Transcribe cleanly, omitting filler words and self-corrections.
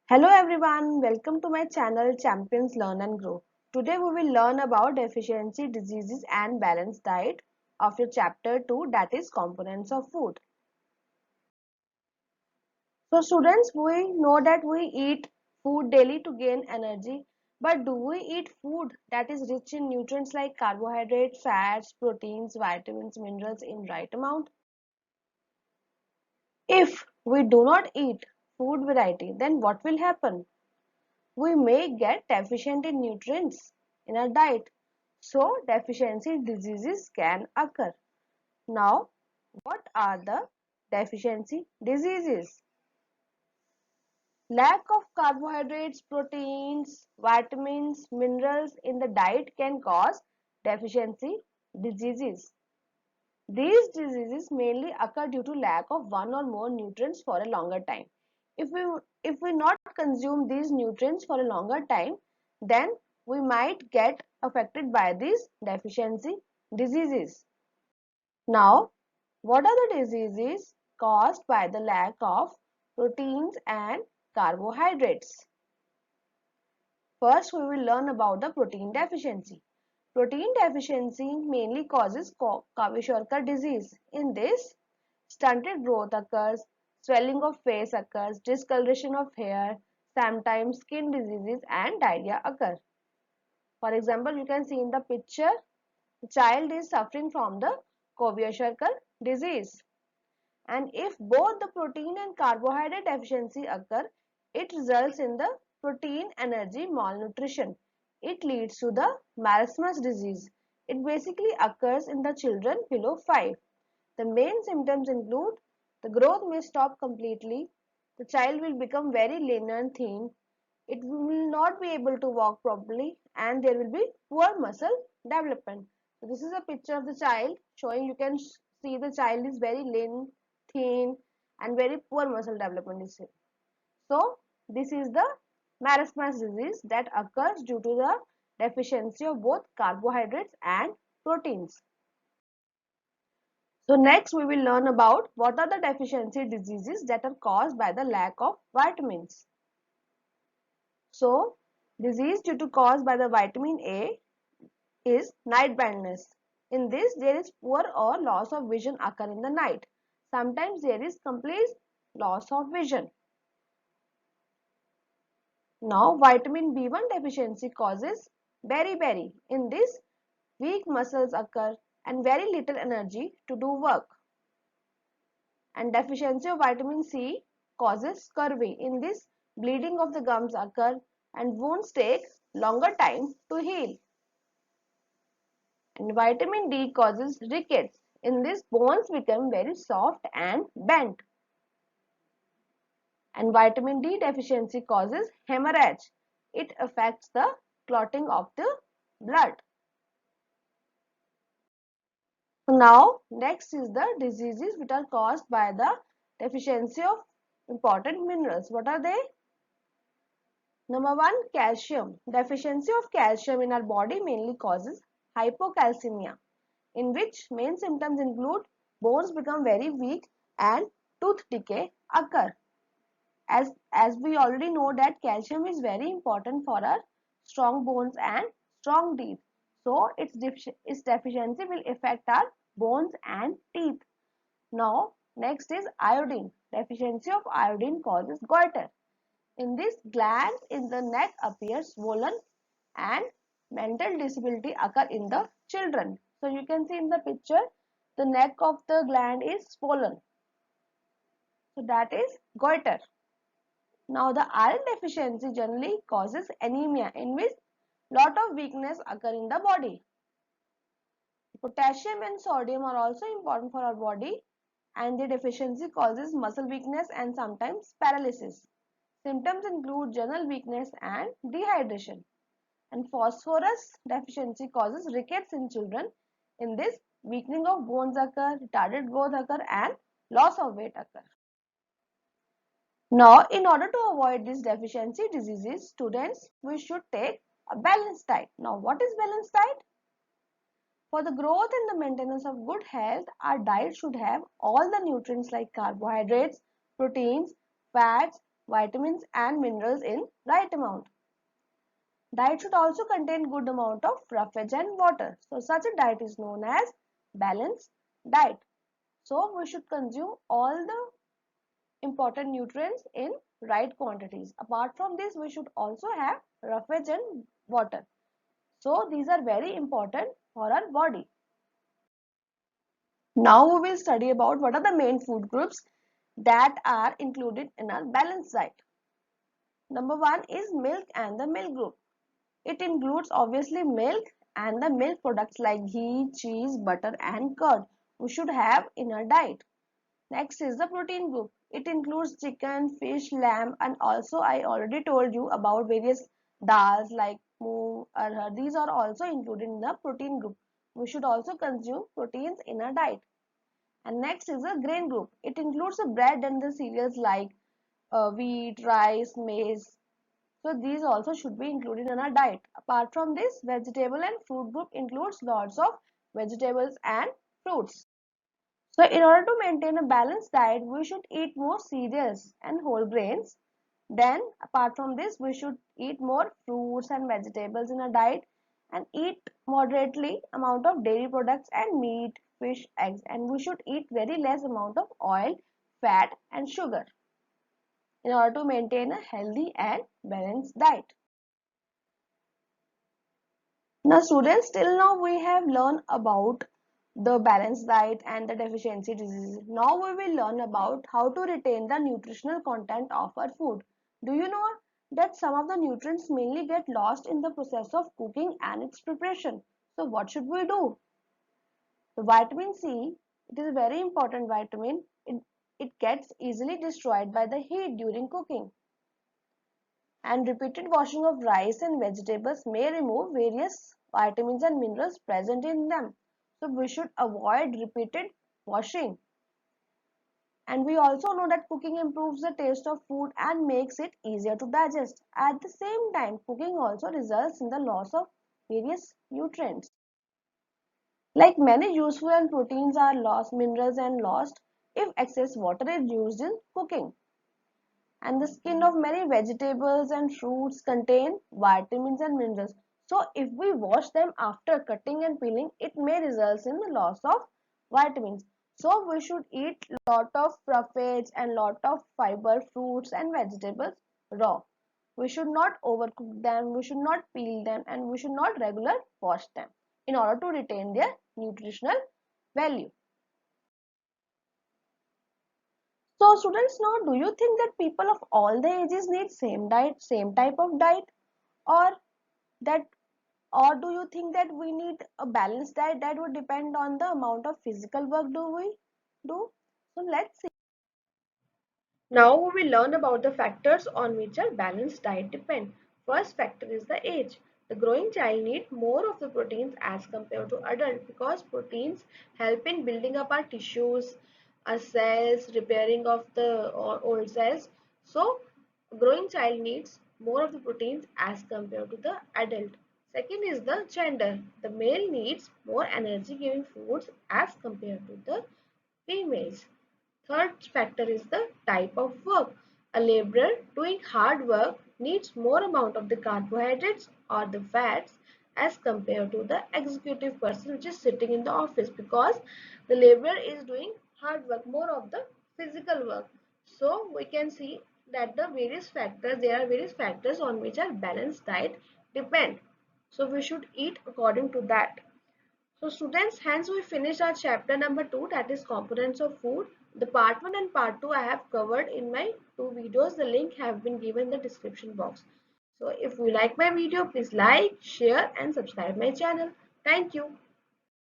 Hello everyone, welcome to my channel Champions Learn and Grow. Today we will learn about deficiency diseases and balanced diet of your chapter 2, that is components of food. So students, we know that we eat food daily to gain energy, but do we eat food that is rich in nutrients like carbohydrates, fats, proteins, vitamins, minerals in right amount? If we do not eat food variety, then what will happen? We may get deficient in nutrients in our diet. So deficiency diseases can occur. Now, what are the deficiency diseases? Lack of carbohydrates, proteins, vitamins, minerals in the diet can cause deficiency diseases. These diseases mainly occur due to lack of one or more nutrients for a longer time. If we not consume these nutrients for a longer time, then we might get affected by these deficiency diseases. Now, what are the diseases caused by the lack of proteins and carbohydrates? First, we will learn about the protein deficiency. Protein deficiency mainly causes Kwashiorkor disease. In this, stunted growth occurs, swelling of face occurs, discoloration of hair, sometimes skin diseases and diarrhea occur. For example, you can see in the picture, the child is suffering from the Kwashiorkor disease. And if both the protein and carbohydrate deficiency occur, it results in the protein energy malnutrition. It leads to the marasmus disease. It basically occurs in the children below 5. The main symptoms include the growth may stop completely, the child will become very lean and thin, it will not be able to walk properly, and there will be poor muscle development. So this is a picture of the child showing, you can see the child is very lean, thin and very poor muscle development is seen. So this is the marasmus disease that occurs due to the deficiency of both carbohydrates and proteins. So next we will learn about what are the deficiency diseases that are caused by the lack of vitamins. So disease due to caused by the vitamin A is night blindness. In this, there is poor or loss of vision occur in the night. Sometimes there is complete loss of vision. Now vitamin B1 deficiency causes beriberi. In this, weak muscles occur and very little energy to do work. And deficiency of vitamin C causes scurvy. In this, bleeding of the gums occur and wounds take longer time to heal. And vitamin D causes rickets. In this, bones become very soft and bent. And vitamin D deficiency causes hemorrhage. It affects the clotting of the blood. Now, next is the diseases which are caused by the deficiency of important minerals. What are they? Number 1, calcium. Deficiency of calcium in our body mainly causes hypocalcemia, in which main symptoms include bones become very weak and tooth decay occur. As we already know that calcium is very important for our strong bones and strong teeth. So its deficiency will affect our bones and teeth. Now next is iodine. Deficiency of iodine causes goiter. In this, gland in the neck appears swollen and mental disability occur in the children. So you can see in the picture, the neck of the gland is swollen. So that is goiter. Now the iron deficiency generally causes anemia, in which lot of weakness occur in the body. Potassium and sodium are also important for our body, and the deficiency causes muscle weakness and sometimes paralysis. Symptoms include general weakness and dehydration. And phosphorus deficiency causes rickets in children. In this, weakening of bones occur, retarded growth occur and loss of weight occur. Now, in order to avoid these deficiency diseases, students, we should take a balanced diet. Now, what is balanced diet? For the growth and the maintenance of good health, our diet should have all the nutrients like carbohydrates, proteins, fats, vitamins and minerals in right amount. Diet should also contain good amount of roughage and water. So such a diet is known as balanced diet. So we should consume all the important nutrients in right quantities. Apart from this, we should also have roughage and water. So these are very important for our body. Now we will study about what are the main food groups that are included in our balanced diet. Number one is milk and the milk group. It includes obviously milk and the milk products like ghee, cheese, butter and curd we should have in our diet. Next is the protein group. It includes chicken, fish, lamb and also I already told you about various dals like moong, arhar. These are also included in the protein group. We should also consume proteins in our diet. And next is the grain group. It includes the bread and the cereals like wheat, rice, maize. So these also should be included in our diet. Apart from this, vegetable and fruit group includes lots of vegetables and fruits. So in order to maintain a balanced diet, we should eat more cereals and whole grains. Then apart from this, we should eat more fruits and vegetables in our diet and eat moderately amount of dairy products and meat, fish, eggs, and we should eat very less amount of oil, fat and sugar in order to maintain a healthy and balanced diet. Now students, till now we have learned about the balanced diet and the deficiency diseases. Now we will learn about how to retain the nutritional content of our food. Do you know that some of the nutrients mainly get lost in the process of cooking and its preparation? So what should we do? The vitamin C, it is a very important vitamin. It gets easily destroyed by the heat during cooking. And repeated washing of rice and vegetables may remove various vitamins and minerals present in them. So we should avoid repeated washing. And we also know that cooking improves the taste of food and makes it easier to digest. At the same time, cooking also results in the loss of various nutrients. Like many useful and proteins are lost, minerals and lost if excess water is used in cooking. And the skin of many vegetables and fruits contain vitamins and minerals. So if we wash them after cutting and peeling, it may result in the loss of vitamins. So we should eat lot of roughage and lot of fiber fruits and vegetables raw. We should not overcook them, we should not peel them and we should not regular wash them in order to retain their nutritional value. So students, now do you think that people of all the ages need same diet, same type of diet, or that or do you think that we need a balanced diet that would depend on the amount of physical work do we do? So let's see. Now we will learn about the factors on which a balanced diet depends. First factor is the age. The growing child needs more of the proteins as compared to adult because proteins help in building up our tissues, our cells, repairing of the old cells. So growing child needs more of the proteins as compared to the adult. Second is the gender. The male needs more energy giving foods as compared to the females. Third factor is the type of work. A laborer doing hard work needs more amount of the carbohydrates or the fats as compared to the executive person which is sitting in the office because the laborer is doing hard work, more of the physical work. So we can see that there are various factors on which our balanced diet depend. So we should eat according to that. So students, hence we finished our chapter number 2, that is components of food. The part 1 and part 2 I have covered in my 2 videos. The link have been given in the description box. So if you like my video, please like, share and subscribe my channel. Thank you.